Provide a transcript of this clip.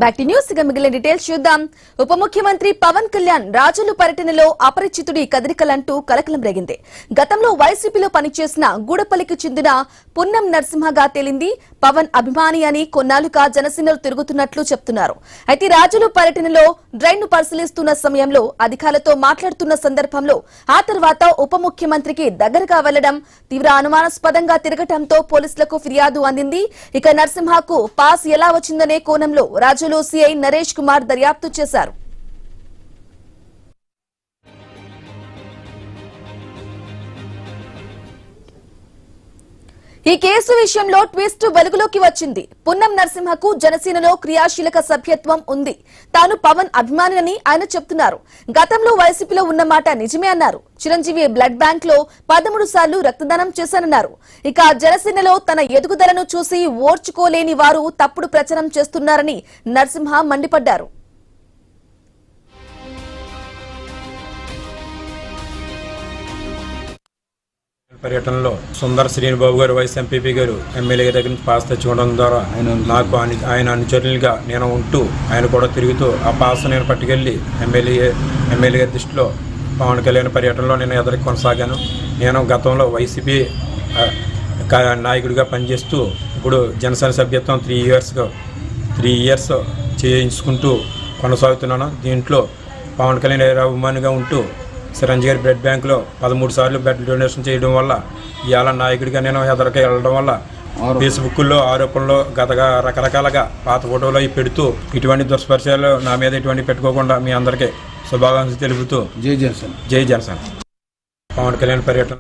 Back to news ఇక మిగిలిన details చూద్దాం. ఉప ముఖ్యమంత్రి పవన్ కళ్యాణ్ రాజులు పర్యటనలో అపరిచితుడి కదలికలంటూ కలకలం రేగింది. గతంలో వైసీపీలో పనిచేసిన గూడపల్లికి చెందిన పున్నం నరసింహగా తేలింది. పవన్ అభిమాని అని కొన్నాళ్లుగా జనసేనలు తిరుగుతున్నట్లు చెప్తున్నారు. అయితే రాజులు పర్యటనలో డ్రైన్ ను పరిశీలిస్తున్న సమయంలో అధికారులతో మాట్లాడుతున్న సందర్భంలో ఆ తర్వాత ఉప ముఖ్యమంత్రికి దగ్గరగా వెళ్లడం తీవ్ర అనుమానాస్పదంగా తిరగటంతో పోలీసులకు ఫిర్యాదు అందింది. ఇక నరసింహకు పాస్ ఎలా వచ్చిందనే కోణంలో రాజులు సిఐ నరేష్ కుమార్ దర్యాప్తు చేశారు. ఈ కేసు విషయంలో ట్విస్ట్ వెలుగులోకి వచ్చింది. పున్నం నరసింహకు జనసేనలో క్రియాశీలక సభ్యత్వం ఉంది. తాను పవన్ అభిమానిని ఆయన చెప్తున్నారు. గతంలో వైసీపీలో ఉన్నమాట నిజమే అన్నారు. చిరంజీవి బ్లడ్ బ్యాంక్ లో 13 సార్లు రక్తదానం చేశానన్నారు. ఇక జనసేనలో తన ఎదుగుదలను చూసి ఓర్చుకోలేని వారు తప్పుడు ప్రచారం చేస్తున్నారని నరసింహ మండిపడ్డారు. పర్యటనలో సుందర శ్రీనిబాబు గారు వైస్ ఎంపీపీ గారు ఎమ్మెల్యే దగ్గర నుంచి పాస్ తెచ్చుకోవడం ద్వారా నాకు ఆయన అనుచరులుగా నేను ఉంటూ ఆయన కూడా తిరుగుతూ ఆ పాస్ నేను పట్టుకెళ్ళి ఎమ్మెల్యే గారి దృష్టిలో పవన్ కళ్యాణ్ పర్యటనలో నేను ఎదురు కొనసాగాను. నేను గతంలో వైసీపీ నాయకుడిగా పనిచేస్తూ ఇప్పుడు జనసేన సభ్యత్వం 3 ఇయర్స్ చేయించుకుంటూ కొనసాగుతున్నాను. దీంట్లో పవన్ కళ్యాణ్ అభిమానిగా ఉంటూ చిరంజీవి గారి బ్లడ్ బ్యాంకులో 13 సార్లు బ్లడ్ డొనేషన్ చేయడం వల్ల ఇవాళ నాయకుడిగా నేను ఎదరికి వెళ్ళడం వల్ల ఫేస్బుక్లో ఆరోపణలు గతగా రకరకాలుగా పాత ఫోటోలు అవి పెడుతూ ఇటువంటి దుష్పరిచయాలు నా మీద ఇటువంటి పెట్టుకోకుండా మీ అందరికీ శుభాకాంక్షలు తెలుపుతూ జై జనసేన పవన్ కళ్యాణ్ పర్యటన